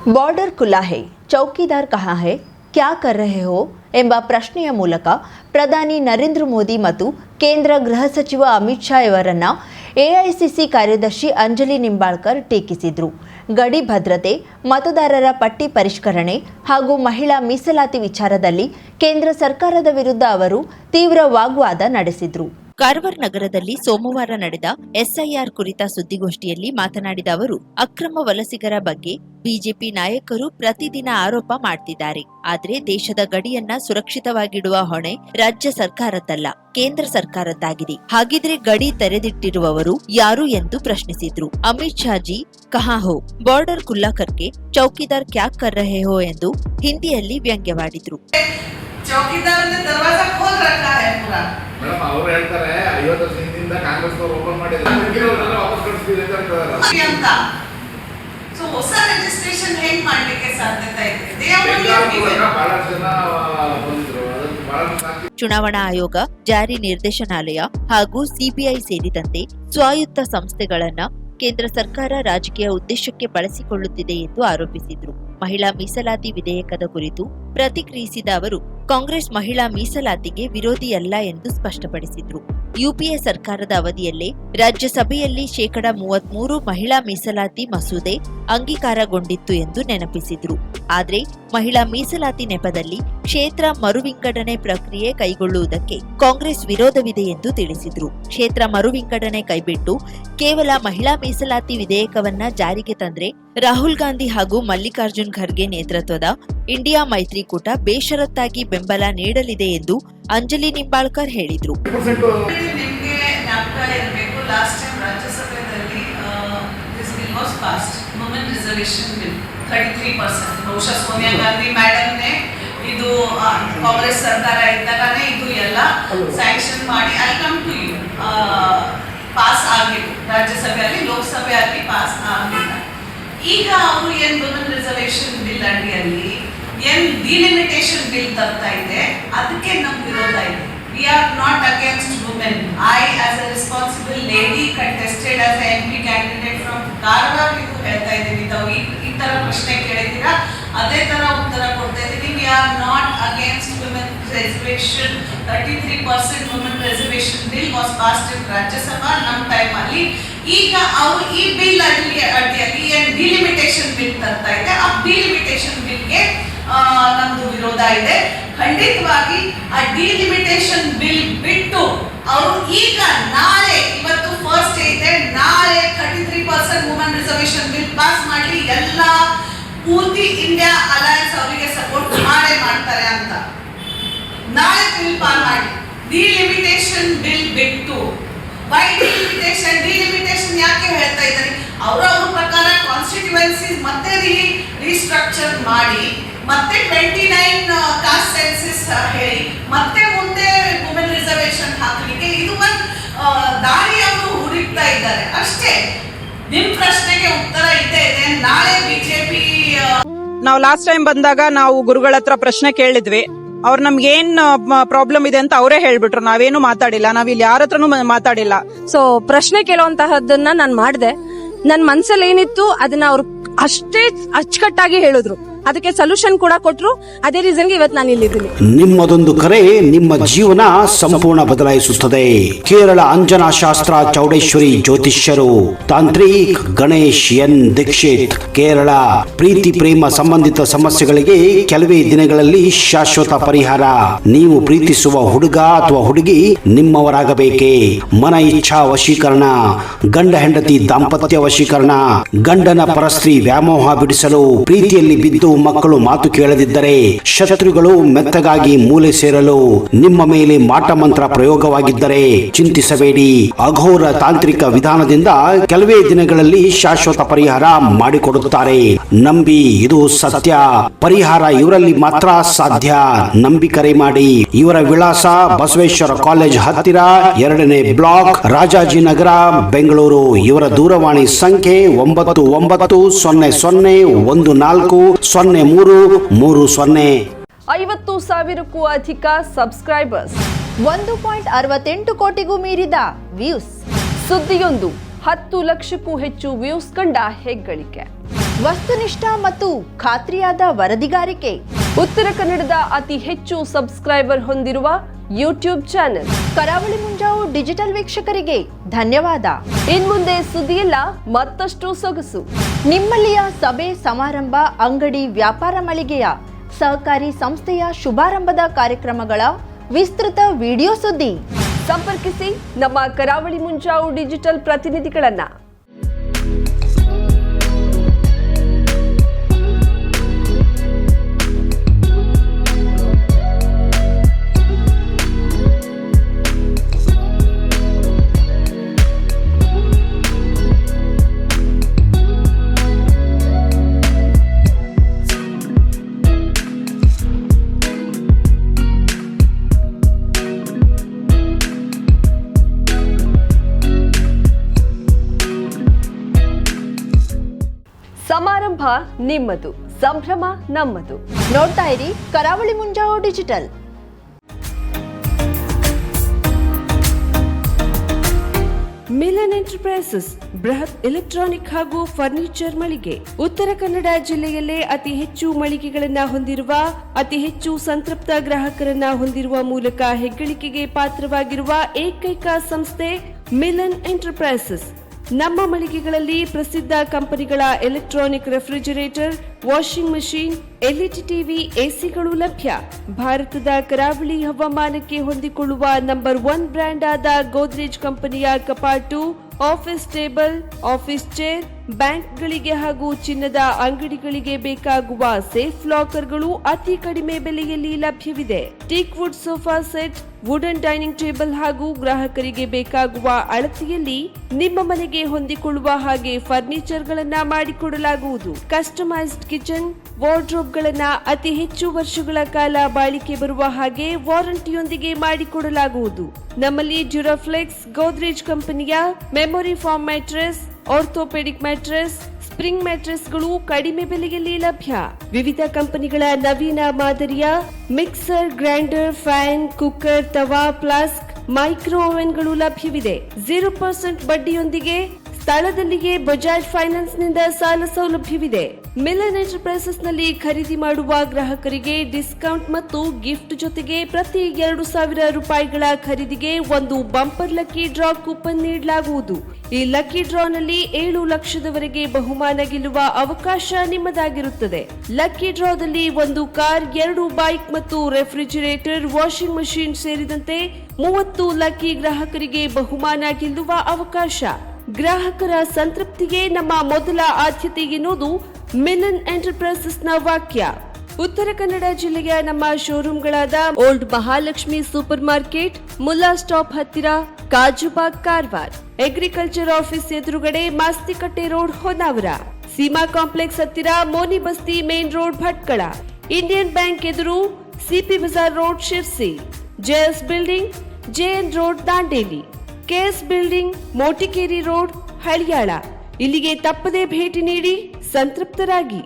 Border ಖುಲ್ಲಾ high, ಚೌಕಿದಾರ್ ಕಹಾಂ high, ಕ್ಯಾ ಕರ್ ರಹೆ ಹೋ ಎಂಬ ಪ್ರಶ್ನೆಯ ಮೂಲಕ ಪ್ರಧಾನಿ ನರೇಂದ್ರ ಮೋದಿ ಮತ್ತು ಕೇಂದ್ರ ಗೃಹ ಸಚಿವ ಅಮಿತ್ ಶಾ ಇವರನ್ನು ಎಐಸಿಸಿ ಕಾರ್ಯದರ್ಶಿ ಅಂಜಲಿ ನಿಂಬಾಳ್ಕರ್ ಟೀಕಿಸಿದರು. ಗಡಿ ಭದ್ರತೆ, ಮತದಾರರ ಪಟ್ಟಿ ಪರಿಷ್ಕರಣೆ ಹಾಗೂ ಮಹಿಳಾ ಮೀಸಲಾತಿ ವಿಚಾರದಲ್ಲಿ ಕೇಂದ್ರ ಸರ್ಕಾರದ ವಿರುದ್ಧ ಅವರು ತೀವ್ರ ವಾಗ್ವಾದ ನಡೆಸಿದರು. ಕಾರವಾರ ನಗರದಲ್ಲಿ ಸೋಮವಾರ ನಡೆದ ಎಸ್ಐಆರ್ ಕುರಿತ ಸುದ್ದಿಗೋಷ್ಠಿಯಲ್ಲಿ ಮಾತನಾಡಿದ ಅವರು, ಅಕ್ರಮ ವಲಸಿಗರ ಬಗ್ಗೆ ಬಿಜೆಪಿ ನಾಯಕರು ಪ್ರತಿದಿನ ಆರೋಪ ಮಾಡ್ತಿದ್ದಾರೆ. ಆದರೆ ದೇಶದ ಗಡಿಯನ್ನ ಸುರಕ್ಷಿತವಾಗಿಡುವ ಹೊಣೆ ರಾಜ್ಯ ಸರ್ಕಾರದ್ದಲ್ಲ, ಕೇಂದ್ರ ಸರ್ಕಾರದ್ದಾಗಿದೆ. ಹಾಗಿದ್ರೆ ಗಡಿ ತೆರೆದಿಟ್ಟಿರುವವರು ಯಾರು ಎಂದು ಪ್ರಶ್ನಿಸಿದ್ರು. ಅಮಿತ್ ಶಾ ಜಿ ಕಹಾ ಹೋ, ಬಾರ್ಡರ್ ಖುಲ್ಲಾ ಕರ್ಕೆ ಚೌಕಿದಾರ್ ಕ್ಯಾ ಕರ್ ರಹೆ ಹೋ ಎಂದು ಹಿಂದಿಯಲ್ಲಿ ವ್ಯಂಗ್ಯವಾಡಿದ್ರು. ಚೌಕಿದಾರ್ ದರ್ವಾಜಾ ಖೋಲ್ ರಖಾ ಹೈ ಪೂರಾ. ಮೇಡಮ್ ಅವರು ಹೇಳ್ತಾರೆ 50 ವರ್ಷದಿಂದ ಕಾಂಗ್ರೆಸ್ ಅವರು ಓಪನ್ ಮಾಡಿದ್ದಾರೆ ವಾಪಸ್ ಕಳಿಸ್ತೀರಿ ಅಂತ. ಸೊ ಹೊಸ ರಿಜಿಸ್ಟ್ರೇಷನ್ ಹೆಂಗ್ ಮಾಡ್ಲಿಕ್ಕೆ ಸಾಧ್ಯತೆ ಇದೆ? ಚುನಾವಣಾ ಆಯೋಗ, ಜಾರಿ ನಿರ್ದೇಶನಾಲಯ ಹಾಗೂ ಸಿಬಿಐ ಸೇರಿದಂತೆ ಸ್ವಾಯತ್ತ ಸಂಸ್ಥೆಗಳನ್ನ ಕೇಂದ್ರ ಸರ್ಕಾರ ರಾಜಕೀಯ ಉದ್ದೇಶಕ್ಕೆ ಬಳಸಿಕೊಳ್ಳುತ್ತಿದೆ ಎಂದು ಆರೋಪಿಸಿದರು. ಮಹಿಳಾ ಮೀಸಲಾತಿ ವಿಧೇಯಕದ ಕುರಿತು ಪ್ರತಿಕ್ರಿಯಿಸಿದ ಅವರು, ಕಾಂಗ್ರೆಸ್ ಮಹಿಳಾ ಮೀಸಲಾತಿಗೆ ವಿರೋಧಿಯಲ್ಲ ಎಂದು ಸ್ಪಷ್ಟಪಡಿಸಿದರು. ಯುಪಿಎ ಸರ್ಕಾರದ ಅವಧಿಯಲ್ಲೇ ರಾಜ್ಯಸಭೆಯಲ್ಲಿ 33% ಮಹಿಳಾ ಮೀಸಲಾತಿ ಮಸೂದೆ ಅಂಗೀಕಾರಗೊಂಡಿತ್ತು ಎಂದು ನೆನಪಿಸಿದರು. ಆದರೆ ಮಹಿಳಾ ಮೀಸಲಾತಿ ನೆಪದಲ್ಲಿ ಕ್ಷೇತ್ರ ಮರುವಿಂಗಡಣೆ ಪ್ರಕ್ರಿಯೆ ಕೈಗೊಳ್ಳುವುದಕ್ಕೆ ಕಾಂಗ್ರೆಸ್ ವಿರೋಧವಿದೆ ಎಂದು ತಿಳಿಸಿದರು. ಕ್ಷೇತ್ರ ಮರುವಿಂಗಡಣೆ ಕೈಬಿಟ್ಟು ಕೇವಲ ಮಹಿಳಾ ಮೀಸಲಾತಿ ವಿಧೇಯಕವನ್ನ ಜಾರಿಗೆ ತಂದ್ರೆ ರಾಹುಲ್ ಗಾಂಧಿ ಹಾಗೂ ಮಲ್ಲಿಕಾರ್ಜುನ್ ಖರ್ಗೆ ನೇತೃತ್ವದ ಇಂಡಿಯಾ ಮೈತ್ರಿಕೂಟ ಬೇಷರತ್ತಾಗಿ ಬೆಂಬಲ ನೀಡಲಿದೆ ಎಂದು ಅಂಜಲಿ ನಿಂಬಾಳ್ಕರ್ ಹೇಳಿದರು. ನಿಮಗೆ ಜ್ಞಾಪಕ ಇರಬೇಕು, ಲಾಸ್ಟ್ ಟೈಮ್ ರಾಜ್ಯಸಭೆಯಲ್ಲಿ this bill was passed, women reservation bill 33%. ಬಹುಶಃ ಸೋನಿಯಾ ಗಾಂಧಿ ಮೇಡಮ್ನೇ ಇದು ಕಾಂಗ್ರೆಸ್ ಸರ್ಕಾರ ಇದ್ದಾಗನೇ ಇದು ಎಲ್ಲ ಸ್ಯಾಂಕ್ಷನ್ ಮಾಡಿ ಐ ಕಮ್ ಟು ಯು ಪಾಸ್ ಆಗಿತ್ತು ರಾಜ್ಯಸಭೆಯಲ್ಲಿ, ಲೋಕಸಭೆಯಲ್ಲಿ ಪಾಸ್ ಆಗಿಲ್ಲ. ಈಗ ಅವರು ಏನ್ ವುಮೆನ್ ರಿಸರ್ವೇಶನ್ ಬಿಲ್ ಅಡಿಯಲ್ಲಿ ಏನ್ ಡಿಲಿಮಿಟೇಷನ್ ಬಿಲ್ ತರ್ತಾ ಇದೆ, ಅದಕ್ಕೆ ನಮ್ ವಿರೋಧ ಇದೆ. We are not against women. I as a responsible lady contested as A MP candidate from Karwar ಇದು ಹೇಳ್ತಾ ಇದ್ದೀನಿ. ತಾವು ಈ ತರ ಪ್ರಶ್ನೆ ಕೇಳಿದ್ದೀರಾ, ಅದೇ ತರ ಉತ್ತರ ಕೊಡ್ತಾ ಇದ್ದೀನಿ. We are not against women reservation. 33% women reservation bill was passed in Rajya Sabha ನಮ್ಮ ಟೈಮ್ ಅಲ್ಲಿ. ಈಗ ಅವರು ಈ ಬಿಲ್ ಅಡಿಯಲ್ಲಿ ಏನ್ ಡಿಲಿಮಿಟೇಷನ್ ಬಿಲ್ ತರ್ತಾ ಇದೆ, ಆ ಡಿಲಿಮಿಟೇಷನ್ ಬಿಲ್ಗೆ ನಮ್ದು ವಿರೋಧ ಇದೆ. ಖಂಡಿತವಾಗಿ ಆ ಡಿಲಿಮಿಟೇಷನ್ ಬಿಲ್ ಬಿಟ್ಟು ಅವರು ಈಗ ನಾಳೆ, ಇವತ್ತು ಫಸ್ಟ್ ಇದೆ, ನಾಳೆ 33% ವುಮೆನ್ ರಿಸರ್ವೇಶನ್ ಬಿಲ್ ಪಾಸ್ ಮಾಡಿ ಎಲ್ಲ ಪೂರ್ತಿ ಇಂಡಿಯಾ ಅಲಯನ್ಸ್ ಅವರಿಗೆ ಸಪೋರ್ಟ್ ಮಾಡೇ ಮಾಡ್ತಾರೆ ಅಂತ. ನಾಳೆ ಬಿಲ್ ಪಾಸ್ ಮಾಡಿ ಡಿಲಿಮಿಟೇಷನ್ ಬಿಲ್ ಬಿಟ್ಟು. ವೈ ಡಿಲಿಮಿಟೇಷನ್ ಯಾಕೆ ಹೇಳ್ತಾ ಇದ್ದಾರೆ? ಅವರ ಪ್ರಕಾರ ಕಾನ್ಸ್ಟಿಟ್ಯೂಯೆನ್ಸೀಸ್ ಮತ್ತೆ ರೀಸ್ಟ್ರಕ್ಚರ್ ಮಾಡಿ, ಮತ್ತೆ 29 ಕಾಸ್ಟ್ ಸೆನ್ಸಸ್ ಹೇಳಿ, ಮತ್ತೆ ಮುಂದೆ ವುಮೆನ್ ರಿಸರ್ವೇಶನ್ ಹಾಕಲಿಕ್ಕೆ ಇದು ಒಂದು ದಾರಿ ಅವರು ಹುಡುಕ್ತಾ ಇದ್ದಾರೆ ಅಷ್ಟೇ. ನಿಮ್ ಪ್ರಶ್ನೆಗೆ ಉತ್ತರ ಇದೆ. ನಾಳೆ ಬಿಜೆಪಿ ನಾವು ಲಾಸ್ಟ್ ಟೈಮ್ ಬಂದಾಗ ನಾವು ಗುರುಗಳ ಹತ್ರ ಪ್ರಶ್ನೆ ಕೇಳಿದ್ವಿ. ಅವ್ರು ನಮ್ಗೆ ಏನ್ ಪ್ರಾಬ್ಲಮ್ ಇದೆ ಅಂತ ಅವರೇ ಹೇಳ್ಬಿಟ್ರು. ನಾವೇನು ಮಾತಾಡಿಲ್ಲ, ನಾವಿಲ್ಲಿ ಯಾರ ಹತ್ರನೂ ಮಾತಾಡಿಲ್ಲ. ಸೊ ಪ್ರಶ್ನೆ ಕೇಳುವಂತಹದ್ದನ್ನ ನಾನು ಮಾಡಿದೆ. ನನ್ ಮನ್ಸಲ್ಲಿ ಏನಿತ್ತು ಅದನ್ನ ಅವ್ರು ಅಷ್ಟೇ ಅಚ್ಚುಕಟ್ಟಾಗಿ ಹೇಳಿದ್ರು. ಅದಕ್ಕೆ ಸೊಲ್ಯೂಷನ್ ಕೂಡ ಕೊಟ್ರು. ಅದೇ ರೀಸನ್ಗೆ ಇವತ್ತು ನಾನು ಇಲ್ಲಿದ್ದೀನಿ. ನಿಮ್ಮದೊಂದು ಕರೆ ನಿಮ್ಮ ಜೀವನ ಸಂಪೂರ್ಣ ಬದಲಾಯಿಸುತ್ತದೆ. ಕೇರಳ ಅಂಜನಾ ಶಾಸ್ತ್ರ ಚೌಡೇಶ್ವರಿ ಜ್ಯೋತಿಷ್ಯರು, ತಾಂತ್ರಿಕ್ ಗಣೇಶ್ ಎನ್ ದೀಕ್ಷಿತ್, ಕೇರಳ. ಪ್ರೀತಿ ಪ್ರೇಮ ಸಂಬಂಧಿತ ಸಮಸ್ಯೆಗಳಿಗೆ ಕೆಲವೇ ದಿನಗಳಲ್ಲಿ ಶಾಶ್ವತ ಪರಿಹಾರ. ನೀವು ಪ್ರೀತಿಸುವ ಹುಡುಗ ಅಥವಾ ಹುಡುಗಿ ನಿಮ್ಮವರಾಗಬೇಕೇ? ಮನ ಇಚ್ಛಾ ವಶೀಕರಣ, ಗಂಡ ಹೆಂಡತಿ ದಾಂಪತ್ಯ ವಶೀಕರಣ, ಗಂಡನ ಪರಸ್ತ್ರೀ ವ್ಯಾಮೋಹ ಬಿಡಿಸಲು, ಪ್ರೀತಿಯಲ್ಲಿ ಬಿದ್ದು ಮಕ್ಕಳು ಮಾತು ಕೇಳದಿದ್ದರೆ, ಶತ್ರುಗಳು ಮೆತ್ತಗಾಗಿ ಮೂಲೆ ಸೇರಲು, ನಿಮ್ಮ ಮೇಲೆ ಮಾಟ ಮಂತ್ರ ಪ್ರಯೋಗವಾಗಿದ್ದರೆ ಚಿಂತಿಸಬೇಡಿ. ಅಘೋರ ತಾಂತ್ರಿಕ ವಿಧಾನದಿಂದ ಕೆಲವೇ ದಿನಗಳಲ್ಲಿ ಶಾಶ್ವತ ಪರಿಹಾರ ಮಾಡಿಕೊಡುತ್ತಾರೆ. ನಂಬಿ, ಇದು ಸತ್ಯ. ಪರಿಹಾರ ಇವರಲ್ಲಿ ಮಾತ್ರ ಸಾಧ್ಯ. ನಂಬಿ ಕರೆ ಮಾಡಿ. ಇವರ ವಿಳಾಸ ಬಸವೇಶ್ವರ ಕಾಲೇಜ್ ಹತ್ತಿರ, 2ನೇ ಬ್ಲಾಕ್, ರಾಜಾಜಿನಗರ, ಬೆಂಗಳೂರು. ಇವರ ದೂರವಾಣಿ ಸಂಖ್ಯೆ 9900140330. 50,000ಕ್ಕೂ ಅಧಿಕ ಸಬ್ಸ್ಕ್ರೈಬರ್ಸ್, 1.68 ಕೋಟಿಗೂ ಮೀರಿದ ವ್ಯೂಸ್. ಸುದ್ದಿಯೊಂದು 10 ಲಕ್ಷಕ್ಕೂ ಹೆಚ್ಚು ವ್ಯೂಸ್ ಕಂಡ ಹೆಗ್ಗಳಿಕೆ. ವಸ್ತುನಿಷ್ಠ ಮತ್ತು ಖಾತ್ರಿಯಾದ ವರದಿಗಾರಿಕೆ, ಉತ್ತರ ಕನ್ನಡದ ಅತಿ ಹೆಚ್ಚು ಸಬ್ಸ್ಕ್ರೈಬರ್ ಹೊಂದಿರುವ ಯೂಟ್ಯೂಬ್ ಚಾನೆಲ್ ಕರಾವಳಿ ಮುಂಜಾವು ಡಿಜಿಟಲ್ ವೀಕ್ಷಕರಿಗೆ ಧನ್ಯವಾದ. ಇನ್ಮುಂದೆ ಸುದ್ದಿಯಲ್ಲ ಮತ್ತಷ್ಟು ಸೊಗಸು. ನಿಮ್ಮಲ್ಲಿಯ ಸಭೆ ಸಮಾರಂಭ, ಅಂಗಡಿ ವ್ಯಾಪಾರ ಮಳಿಗೆಯ ಸಹಕಾರಿ ಸಂಸ್ಥೆಯ ಶುಭಾರಂಭದ ಕಾರ್ಯಕ್ರಮಗಳ ವಿಸ್ತೃತ ವಿಡಿಯೋ ಸುದ್ದಿ. ಸಂಪರ್ಕಿಸಿ ನಮ್ಮ ಕರಾವಳಿ ಮುಂಜಾವು ಡಿಜಿಟಲ್ ಪ್ರತಿನಿಧಿಗಳನ್ನ. ಸಮಾರಂಭ ನಿಮ್ಮದು, ಸಂಭ್ರಮ ನಮ್ಮದು. ನೋಡ್ತಾ ಇರಿ ಕರಾವಳಿ ಮುಂಜಾವು ಡಿಜಿಟಲ್. ಮಿಲನ್ ಎಂಟರ್ಪ್ರೈಸಸ್ ಬೃಹತ್ ಎಲೆಕ್ಟ್ರಾನಿಕ್ ಹಾಗೂ ಫರ್ನಿಚರ್ ಮಳಿಗೆ. ಉತ್ತರ ಕನ್ನಡ ಜಿಲ್ಲೆಯಲ್ಲೇ ಅತಿ ಹೆಚ್ಚು ಮಳಿಗೆಗಳನ್ನ ಹೊಂದಿರುವ, ಅತಿ ಹೆಚ್ಚು ಸಂತೃಪ್ತ ಗ್ರಾಹಕರನ್ನ ಹೊಂದಿರುವ ಮೂಲಕ ಹೆಗ್ಗಳಿಕೆಗೆ ಪಾತ್ರವಾಗಿರುವ ಏಕೈಕ ಸಂಸ್ಥೆ ಮಿಲನ್ ಎಂಟರ್ಪ್ರೈಸಸ್. ನಮ್ಮ ಮಳಿಗೆಗಳಲ್ಲಿ ಪ್ರಸಿದ್ಧ ಕಂಪನಿಗಳ electronic refrigerator, washing machine, LED TV, ಎಸಿಗಳು ಲಭ್ಯ. ಭಾರತದ ಕರಾವಳಿ ಹವಾಮಾನಕ್ಕೆ ಹೊಂದಿಕೊಳ್ಳುವ ನಂಬರ್ 1 ಬ್ರ್ಯಾಂಡ್ ಆದ ಗೋದ್ರೇಜ್ ಕಂಪನಿಯ ಕಪಾಟು, ಆಫೀಸ್ ಟೇಬಲ್, ಆಫೀಸ್ ಚೇರ್, ಬ್ಯಾಂಕ್ಗಳಿಗೆ ಹಾಗೂ ಚಿನ್ನದ ಅಂಗಡಿಗಳಿಗೆ ಬೇಕಾಗುವ ಸೇಫ್ ಲಾಕರ್ಗಳು ಅತಿ ಕಡಿಮೆ ಬೆಲೆಯಲ್ಲಿ ಲಭ್ಯವಿದೆ. Teak wood sofa set, wooden dining table ಹಾಗೂ ಗ್ರಾಹಕರಿಗೆ ಬೇಕಾಗುವ ಅಳತೆಯಲ್ಲಿ ನಿಮ್ಮ ಮನೆಗೆ ಹೊಂದಿಕೊಳ್ಳುವ ಹಾಗೆ ಫರ್ನಿಚರ್ ಗಳನ್ನ ಮಾಡಿಕೊಡಲಾಗುವುದು. ಕಸ್ಟಮೈಸ್ಡ್ ಕಿಚನ್, ವಾರ್ಡ್ರೋಬ್ ಗಳನ್ನ ಅತಿ ಹೆಚ್ಚು ವರ್ಷಗಳ ಕಾಲ ಬಾಳಿಕೆ ಬರುವ ಹಾಗೆ ವಾರಂಟಿಯೊಂದಿಗೆ ಮಾಡಿಕೊಡಲಾಗುವುದು. ನಮ್ಮಲ್ಲಿ ಡ್ಯೂರಾಫ್ಲೆಕ್ಸ್, ಗೋದ್ರೇಜ್ ಕಂಪನಿಯ memory foam mattress, orthopedic mattress, spring ಮ್ಯಾಟ್ರೆಸ್ಗಳು ಕಡಿಮೆ ಬೆಲೆಯಲ್ಲಿ ಲಭ್ಯ. ವಿವಿಧ ಕಂಪನಿಗಳ ನವೀನ ಮಾದರಿಯ mixer, grinder, fan, cooker, tawa, flask, micro ಓವೆನ್ಗಳು ಲಭ್ಯವಿದೆ. 0% ಬಡ್ಡಿಯೊಂದಿಗೆ ಸ್ಥಳದಲ್ಲಿಯೇ ಬಜಾಜ್ ಫೈನಾನ್ಸ್ ನಿಂದ ಸಾಲ ಸೌಲಭ್ಯವಿದೆ. ಮಿಲನ್ ಎಂಟರ್ಪ್ರೈಸಸ್ ನಲ್ಲಿ ಖರೀದಿ ಮಾಡುವ ಗ್ರಾಹಕರಿಗೆ ಡಿಸ್ಕೌಂಟ್ ಮತ್ತು ಗಿಫ್ಟ್ ಜೊತೆಗೆ ಪ್ರತಿ 2,000 ರೂಪಾಯಿಗಳ ಖರೀದಿಗೆ ಒಂದು ಬಂಪರ್ ಲಕ್ಕಿ ಡ್ರಾ ಕೂಪನ್ ನೀಡಲಾಗುವುದು. ಈ ಲಕ್ಕಿ ಡ್ರಾ ನಲ್ಲಿ 7 ಲಕ್ಷದವರೆಗೆ ಬಹುಮಾನ ಗೆಲ್ಲುವ ಅವಕಾಶ ನಿಮ್ಮದಾಗಿರುತ್ತದೆ. ಲಕ್ಕಿ ಡ್ರಾದಲ್ಲಿ 1 ಕಾರ್, 2 ಬೈಕ್ ಮತ್ತು ರೆಫ್ರಿಜರೇಟರ್, ವಾಷಿಂಗ್ ಮಷೀನ್ ಸೇರಿದಂತೆ 30 ಲಕ್ಕಿ ಗ್ರಾಹಕರಿಗೆ ಬಹುಮಾನ ಗೆಲ್ಲುವ ಅವಕಾಶ. ಗ್ರಾಹಕರ ಸಂತೃಪ್ತಿಗೆ ನಮ್ಮ ಮೊದಲ ಆದ್ಯತೆ ಎನ್ನುವುದು ಮಿಲನ್ ಎಂಟರ್ಪ್ರೈಸಸ್ ನ ವಾಕ್ಯ. ಉತ್ತರ ಕನ್ನಡ ಜಿಲ್ಲೆಯ ನಮ್ಮ ಶೋರೂಮ್ಗಳಾದ old Mahalakshmi super market, Mulla stop ಹತ್ತಿರ, ಕಾಜುಬಾಗ್, ಕಾರವಾರ, ಅಗ್ರಿಕಲ್ಚರ್ ಆಫೀಸ್ ಎದುರುಗಡೆ, ಮಾಸ್ತಿಕಟ್ಟೆ ರೋಡ್, ಹೊನ್ನಾವರ, ಸೀಮಾ ಕಾಂಪ್ಲೆಕ್ಸ್ ಹತ್ತಿರ, Moni Basti main road, Bhatkal, Indian bank ಎದುರು, CP Bazar road, Sirsi, JS building, JN road, Dandeli, KS building, Motikeri road, Haliyal. ಇಲ್ಲಿಗೆ ತಪ್ಪದೇ ಭೇಟಿ ನೀಡಿ ಸಂತೃಪ್ತರಾಗಿ.